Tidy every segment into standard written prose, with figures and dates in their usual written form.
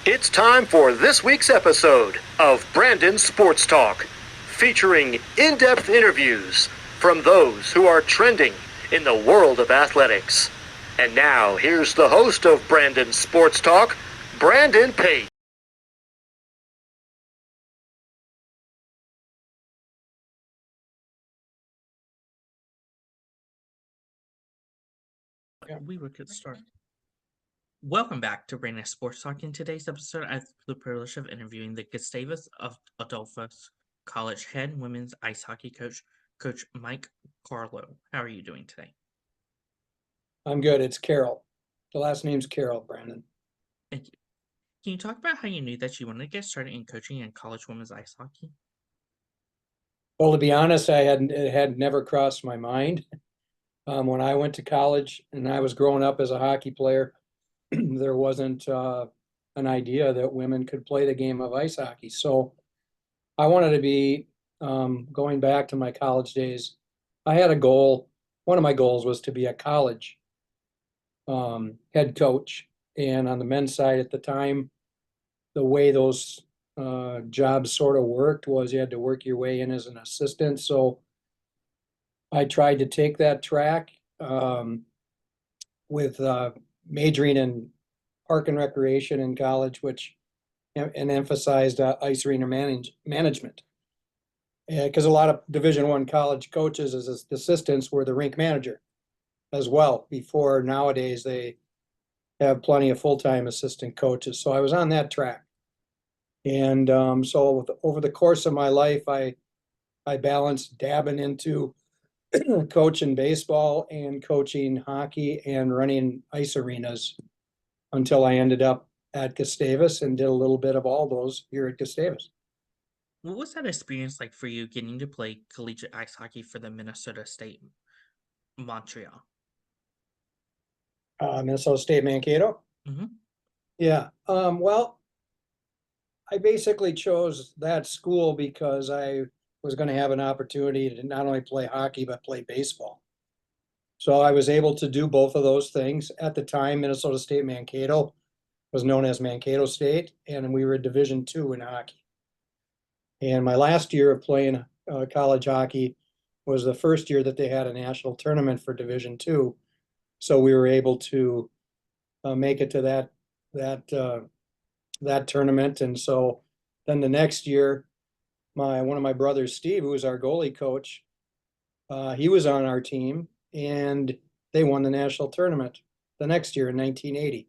It's time for this week's episode of Brandon Sports Talk, featuring in-depth interviews from those who are trending in the world of athletics. And now, here's the host of Brandon Sports Talk, Brandon Pate. We were good start. Welcome back to Brandon Sports Talk. In today's episode, I have the privilege of interviewing the Gustavus Adolphus College head women's ice hockey coach, Coach Mike Carrolll. How are you doing today? I'm good. It's Carroll. The last name's Carroll, Brandon. Thank you. Can you talk about how you knew that you wanted to get started in coaching in college women's ice hockey? Well, to be honest, it had never crossed my mind. When I went to college and I was growing up as a hockey player, there wasn't an idea that women could play the game of ice hockey. So I wanted to be, going back to my college days, I had a goal. One of my goals was to be a college head coach. And on the men's side at the time, the way those jobs sort of worked was you had to work your way in as an assistant. So I tried to take that track with majoring in park and recreation in college, and emphasized ice arena management. Because a lot of Division I college coaches as assistants were the rink manager as well. Before nowadays they have plenty of full-time assistant coaches. So I was on that track. And over the course of my life, I balanced dabbing into coaching baseball and coaching hockey and running ice arenas until I ended up at Gustavus and did a little bit of all those here at Gustavus. What was that experience like for you getting to play collegiate ice hockey for the Minnesota State Montreal? Minnesota State Mankato? Mm-hmm. Yeah. Well, I basically chose that school because I was going to have an opportunity to not only play hockey, but play baseball. So I was able to do both of those things. At the time, Minnesota State Mankato was known as Mankato State, and we were Division II in hockey. And my last year of playing college hockey was the first year that they had a national tournament for Division II. So we were able to make it to that tournament. And so then the next year, one of my brothers, Steve, who was our goalie coach, he was on our team, and they won the national tournament the next year in 1980.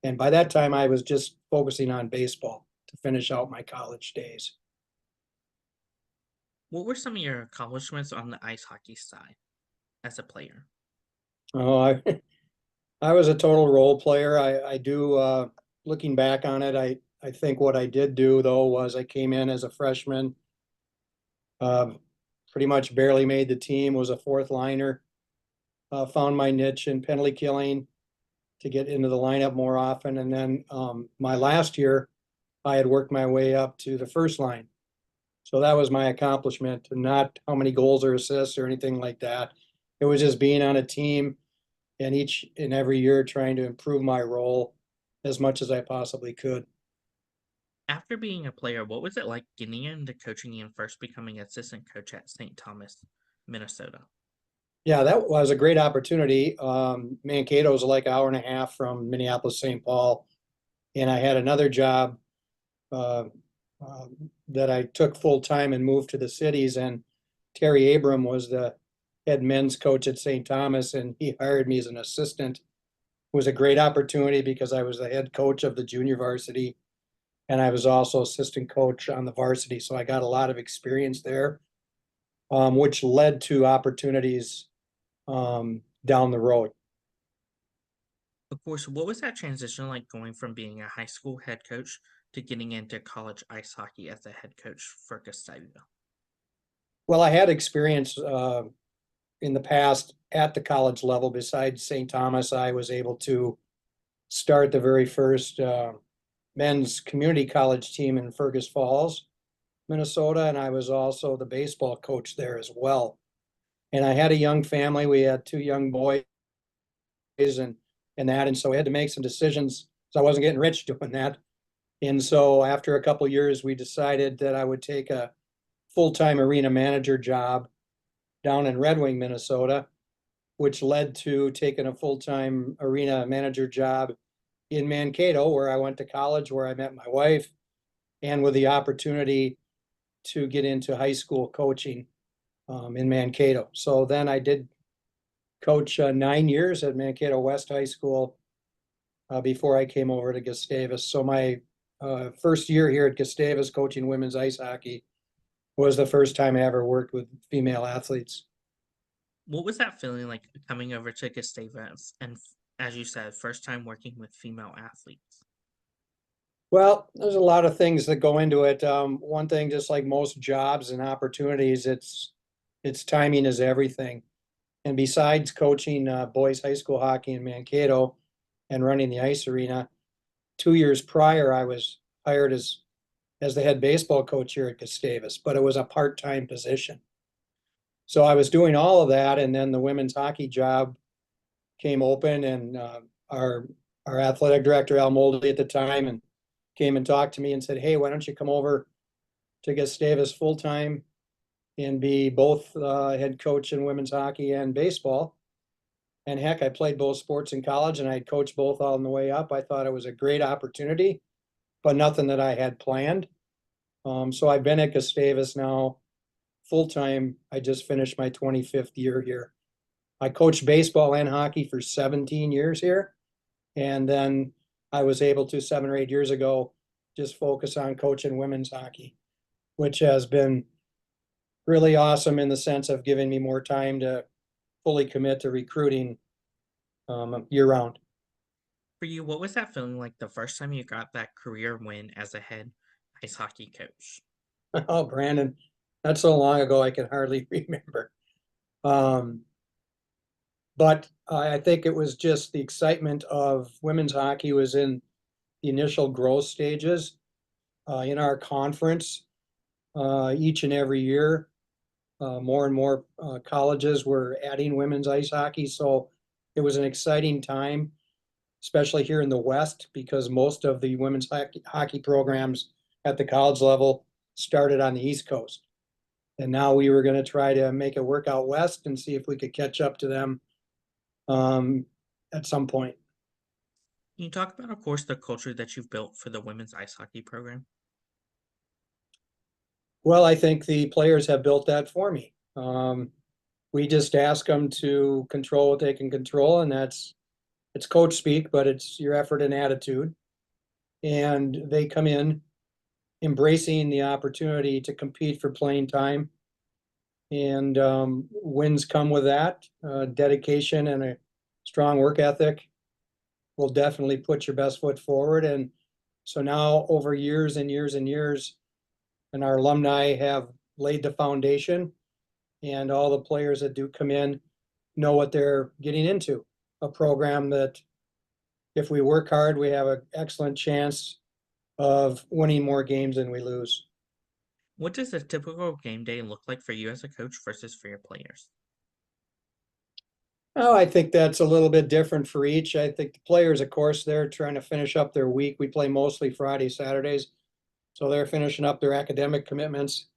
And by that time, I was just focusing on baseball to finish out my college days. What were some of your accomplishments on the ice hockey side as a player? Oh, I was a total role player. I do, looking back on it, I think what I did do though was I came in as a freshman, pretty much barely made the team, was a fourth liner, found my niche in penalty killing to get into the lineup more often. And then my last year, I had worked my way up to the first line. So that was my accomplishment, and not how many goals or assists or anything like that. It was just being on a team and each and every year trying to improve my role as much as I possibly could. After being a player, what was it like getting into coaching and first becoming assistant coach at St. Thomas, Minnesota? Yeah, that was a great opportunity. Mankato is like an hour and a half from Minneapolis, St. Paul. And I had another job uh, that I took full time and moved to the cities. And Terry Abram was the head men's coach at St. Thomas, and he hired me as an assistant. It was a great opportunity because I was the head coach of the junior varsity, and I was also assistant coach on the varsity. So I got a lot of experience there, which led to opportunities down the road. Of course, what was that transition like going from being a high school head coach to getting into college ice hockey as a head coach for Gustavus? Well, I had experience in the past at the college level. Besides St. Thomas, I was able to start the very first men's community college team in Fergus Falls, Minnesota, and I was also the baseball coach there as well. And I had a young family. We had two young boys and so we had to make some decisions. So I wasn't getting rich doing that. And so after a couple years, we decided that I would take a full-time arena manager job down in Red Wing, Minnesota, which led to taking a full-time arena manager job in Mankato, where I went to college, where I met my wife, and with the opportunity to get into high school coaching in Mankato. So then I did coach 9 years at Mankato West High School before I came over to Gustavus. So my first year here at Gustavus coaching women's ice hockey was the first time I ever worked with female athletes. What was that feeling like coming over to Gustavus and, as you said, first time working with female athletes? Well, there's a lot of things that go into it. One thing, just like most jobs and opportunities, it's timing is everything. And besides coaching boys high school hockey in Mankato and running the ice arena, 2 years prior, I was hired as the head baseball coach here at Gustavus, but it was a part-time position. So I was doing all of that, and then the women's hockey job came open, and our athletic director, Al Moldy at the time, and came and talked to me and said, "Hey, why don't you come over to Gustavus full-time and be both head coach in women's hockey and baseball?" And heck, I played both sports in college, and I had coached both on the way up. I thought it was a great opportunity, but nothing that I had planned. So I've been at Gustavus now full-time. I just finished my 25th year here. I coached baseball and hockey for 17 years here. And then I was able to 7 or 8 years ago just focus on coaching women's hockey, which has been really awesome in the sense of giving me more time to fully commit to recruiting year round. For you, what was that feeling like the first time you got that career win as a head ice hockey coach? Oh, Brandon, that's so long ago I can hardly remember. But I think it was just the excitement of women's hockey was in the initial growth stages in our conference each and every year. More and more colleges were adding women's ice hockey. So it was an exciting time, especially here in the West, because most of the women's hockey programs at the college level started on the East Coast. And now we were going to try to make it work out West and see if we could catch up to them at some point. Can you talk about, of course, the culture that you've built for the women's ice hockey program? Well, I think the players have built that for me. We just ask them to control what they can control, and it's coach speak, but it's your effort and attitude. And they come in embracing the opportunity to compete for playing time. And wins come with that. Dedication and a strong work ethic will definitely put your best foot forward. And so now, over years and years and years, and our alumni have laid the foundation, and all the players that do come in know what they're getting into. A program that, if we work hard, we have an excellent chance of winning more games than we lose. What does a typical game day look like for you as a coach versus for your players? Oh, I think that's a little bit different for each. I think the players, of course, they're trying to finish up their week. We play mostly Fridays, Saturdays. So they're finishing up their academic commitments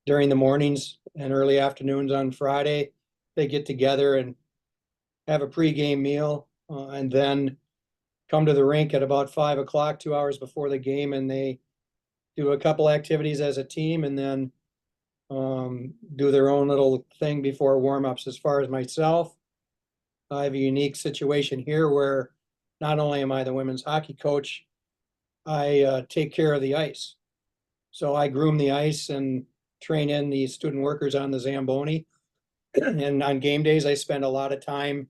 during the mornings and early afternoons on Friday. They get together and have a pregame meal and then come to the rink at about 5 o'clock, 2 hours before the game, and they do a couple activities as a team and then do their own little thing before warm-ups. As far as myself, I have a unique situation here where not only am I the women's hockey coach, I take care of the ice. So I groom the ice and train in the student workers on the Zamboni. And on game days, I spend a lot of time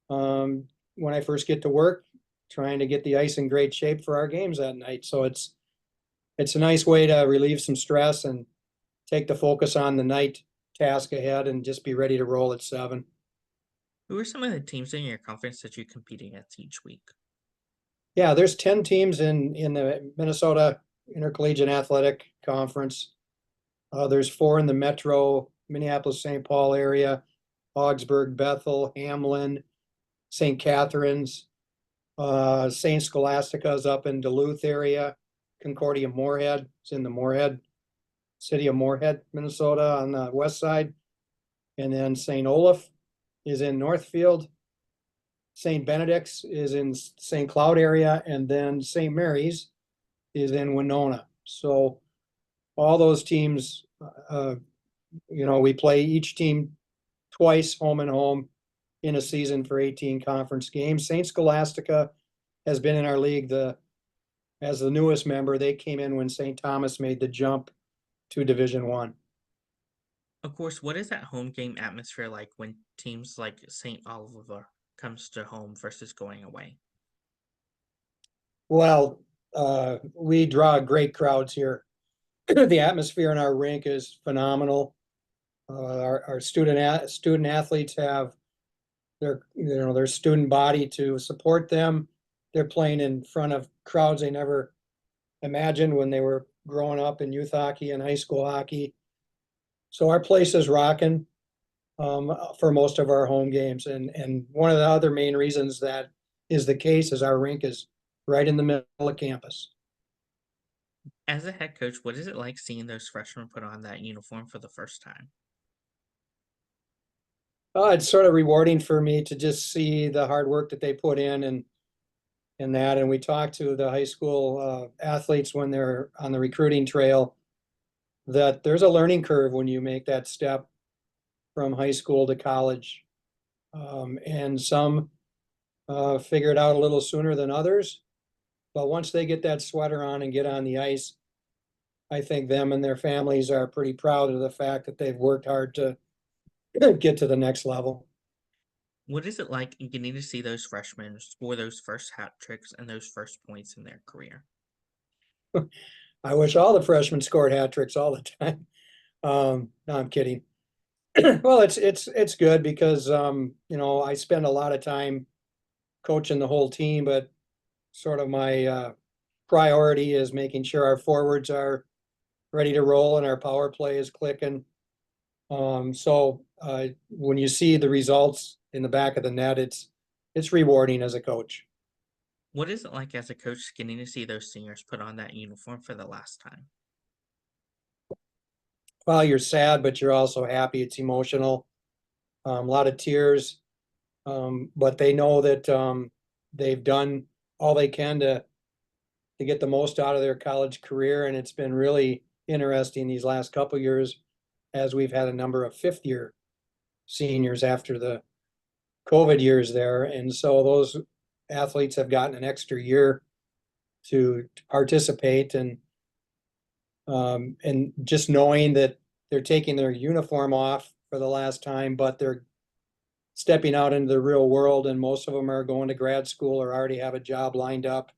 when I first get to work trying to get the ice in great shape for our games that night. So it's a nice way to relieve some stress and take the focus on the night task ahead and just be ready to roll at 7. Who are some of the teams in your conference that you compete against each week? Yeah, there's 10 teams in the Minnesota Intercollegiate Athletic Conference. There's 4 in the metro Minneapolis-St. Paul area: Augsburg, Bethel, Hamlin, St. Catharines. St. Scholastica's up in Duluth area. Concordia Moorhead. It's in the city of Moorhead, Minnesota on the west side. And then St. Olaf is in Northfield. St. Benedict's is in St. Cloud area, and then St. Mary's is in Winona. So all those teams, we play each team twice, home and home, in a season for 18 conference games. St. Scholastica has been in our league as the newest member. They came in when St. Thomas made the jump to Division I. Of course, what is that home game atmosphere like when teams like St. Oliver comes to home versus going away? Well, we draw great crowds here. The atmosphere in our rink is phenomenal. Our student athletes have their student body to support them. They're playing in front of crowds they never imagined when they were growing up in youth hockey and high school hockey. So our place is rocking for most of our home games. And one of the other main reasons that is the case is our rink is right in the middle of campus. As a head coach, what is it like seeing those freshmen put on that uniform for the first time? It's sort of rewarding for me to just see the hard work that they put in and that. And we talk to the high school athletes when they're on the recruiting trail that there's a learning curve when you make that step from high school to college. And some figure it out a little sooner than others. But once they get that sweater on and get on the ice, I think them and their families are pretty proud of the fact that they've worked hard to get to the next level. What is it like getting to see those freshmen score those first hat tricks and those first points in their career? I wish all the freshmen scored hat tricks all the time. No, I'm kidding. Well, it's good because I spend a lot of time coaching the whole team, but sort of my priority is making sure our forwards are ready to roll and our power play is clicking. So when you see the results in the back of the net, it's rewarding as a coach. What is it like as a coach getting to see those seniors put on that uniform for the last time? Well, you're sad, but you're also happy. It's emotional. A lot of tears, but they know that they've done all they can to get the most out of their college career, and it's been really interesting these last couple of years as we've had a number of fifth-year seniors after the COVID years there, and so those athletes have gotten an extra year to participate, and just knowing that they're taking their uniform off for the last time, but they're stepping out into the real world, and most of them are going to grad school or already have a job lined up,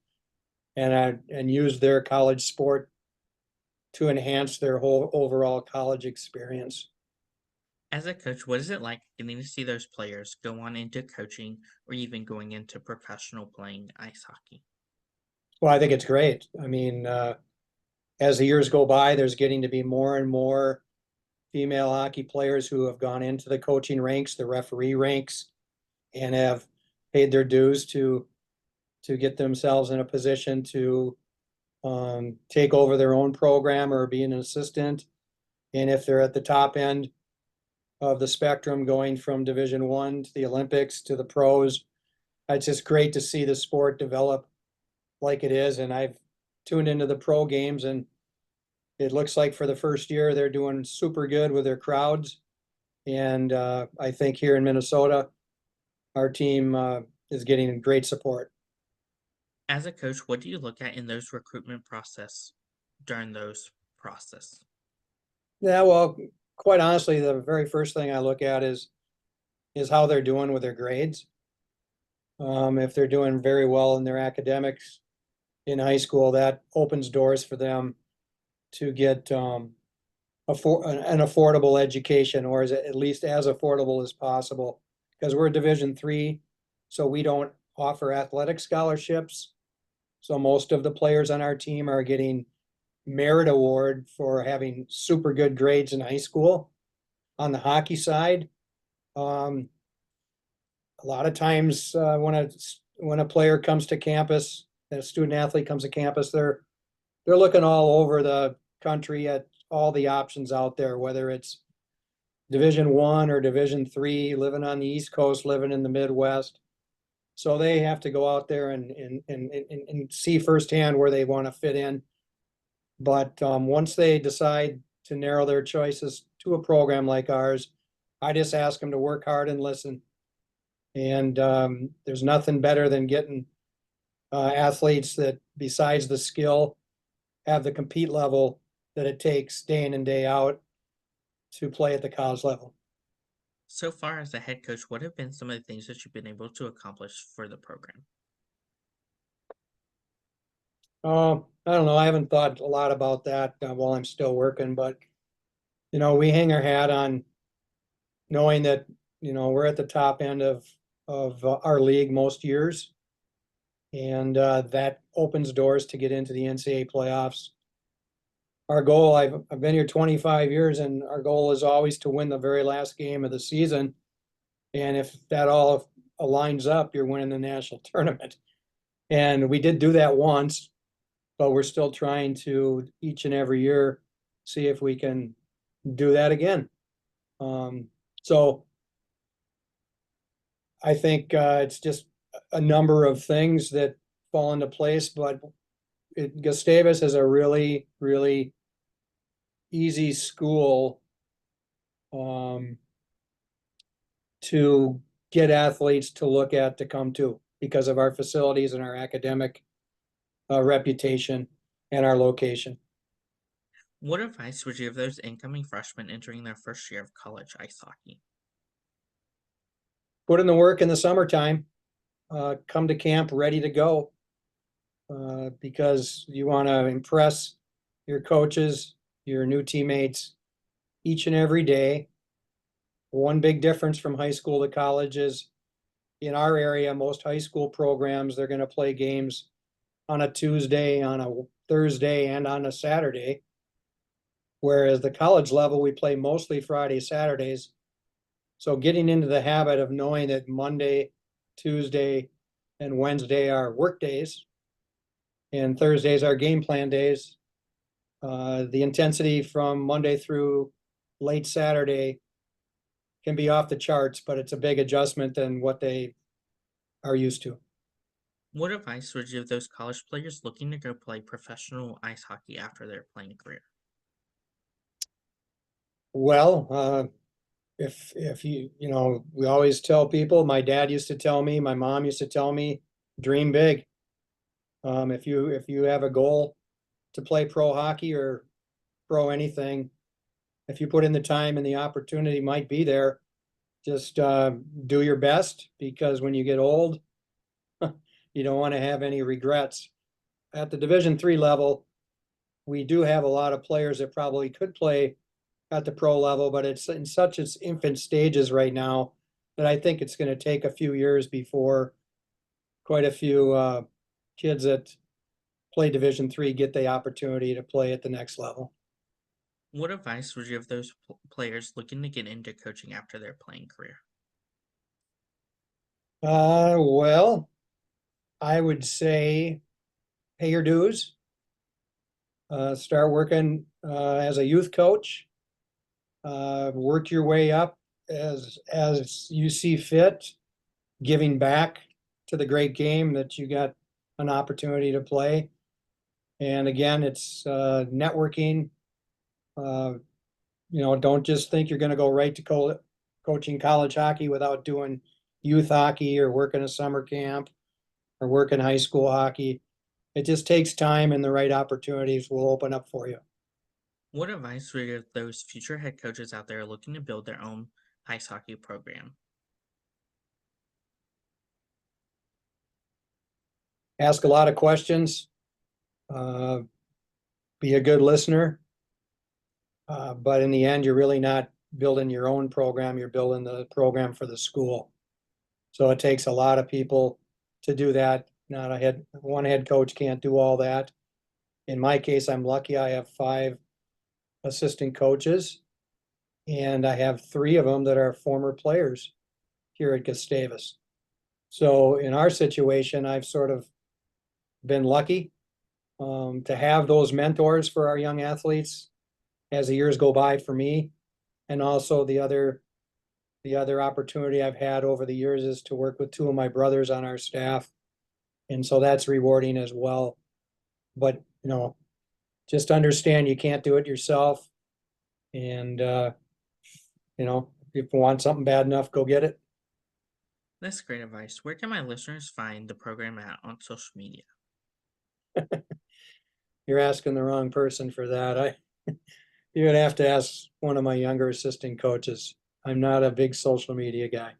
and use their college sport to enhance their whole overall college experience. As a coach, what is it like getting to see those players go on into coaching or even going into professional playing ice hockey? Well, I think it's great. I mean, as the years go by, there's getting to be more and more female hockey players who have gone into the coaching ranks, the referee ranks, and have paid their dues to get themselves in a position to take over their own program or be an assistant. And if they're at the top end of the spectrum, going from Division I to the Olympics to the pros, it's just great to see the sport develop like it is. And I've tuned into the pro games, and it looks like for the first year they're doing super good with their crowds. And I think here in Minnesota, our team is getting great support. As a coach, what do you look at in those recruitment process during those process? Yeah, well, quite honestly, the very first thing I look at is how they're doing with their grades. If they're doing very well in their academics in high school, that opens doors for them to get an affordable education, or is it at least as affordable as possible? Because we're Division III, so we don't offer athletic scholarships. So most of the players on our team are getting merit award for having super good grades in high school. On the hockey side, a lot of times when a player comes to campus, a student athlete comes to campus, they're they're looking all over the country at all the options out there, whether it's Division I or Division III, living on the East Coast, living in the Midwest. So they have to go out there and see firsthand where they want to fit in. But once they decide to narrow their choices to a program like ours, I just ask them to work hard and listen. And there's nothing better than getting athletes that, besides the skill, have the compete level that it takes day in and day out to play at the college level. So far as a head coach, what have been some of the things that you've been able to accomplish for the program? I don't know. I haven't thought a lot about that while I'm still working, but we hang our hat on knowing that we're at the top end of our league most years, and that opens doors to get into the NCAA playoffs. Our goal, I've been here 25 years, and our goal is always to win the very last game of the season. And if that all aligns up, you're winning the national tournament. And we did do that once, but we're still trying to each and every year see if we can do that again. So I think it's just a number of things that fall into place, but Gustavus is a really, really easy school to get athletes to look at, to come to, because of our facilities and our academic reputation and our location. What advice would you give those incoming freshmen entering their first year of college ice hockey? Put in the work in the summertime. Come to camp ready to go, because you want to impress your coaches, your new teammates each and every day. One big difference from high school to college is, in our area, most high school programs, they're going to play games on a Tuesday, on a Thursday, and on a Saturday. Whereas the college level, we play mostly Friday, Saturdays. So getting into the habit of knowing that Monday, Tuesday, and Wednesday are work days, and Thursdays are game plan days. The intensity from Monday through late Saturday can be off the charts, but it's a big adjustment than what they are used to. What advice would you give those college players looking to go play professional ice hockey after their playing career? Well, if we always tell people, my dad used to tell me, my mom used to tell me, dream big. If you have a goal to play pro hockey or pro anything, if you put in the time and the opportunity might be there, just do your best, because when you get old, you don't want to have any regrets. At the Division III level, we do have a lot of players that probably could play at the pro level, but it's in such its infant stages right now that I think it's going to take a few years before quite a few kids that play Division III get the opportunity to play at the next level. What advice would you give those players looking to get into coaching after their playing career? Well, I would say pay your dues. Start working as a youth coach. Work your way up as you see fit, giving back to the great game that you got an opportunity to play. And again, it's networking. Don't just think you're going to go right to coaching college hockey without doing youth hockey or working a summer camp or working high school hockey. It just takes time, and the right opportunities will open up for you. What advice would you give those future head coaches out there looking to build their own ice hockey program? Ask a lot of questions. Be a good listener. But in the end, you're really not building your own program. You're building the program for the school. So it takes a lot of people to do that. One head coach can't do all that. In my case, I'm lucky. I have 5 assistant coaches, and I have 3 of them that are former players here at Gustavus. So in our situation, I've sort of been lucky. to have those mentors for our young athletes as the years go by for me. And also the other opportunity I've had over the years is to work with two of my brothers on our staff. And so that's rewarding as well. But, just understand you can't do it yourself. And, if you want something bad enough, go get it. That's great advice. Where can my listeners find the program at on social media? You're asking the wrong person for that. You would have to ask one of my younger assistant coaches. I'm not a big social media guy.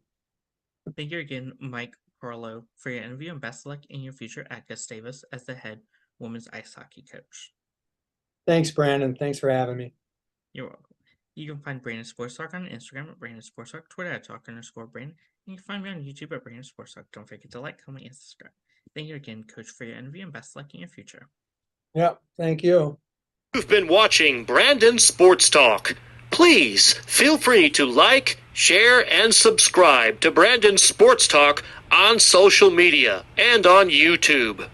Thank you again, Mike Carrolll, for your interview, and best of luck in your future at Gustavus as the head women's ice hockey coach. Thanks, Brandon. Thanks for having me. You're welcome. You can find Brandon Sports Talk on Instagram at Brandon Sports Talk, Twitter at Talk_Brandon, and you can find me on YouTube at Brandon Sports Talk. Don't forget to like, comment, and subscribe. Thank you again, Coach, for your interview, and best of luck in your future. Yep, thank you. You've been watching Brandon Sports Talk. Please feel free to like, share, and subscribe to Brandon Sports Talk on social media and on YouTube.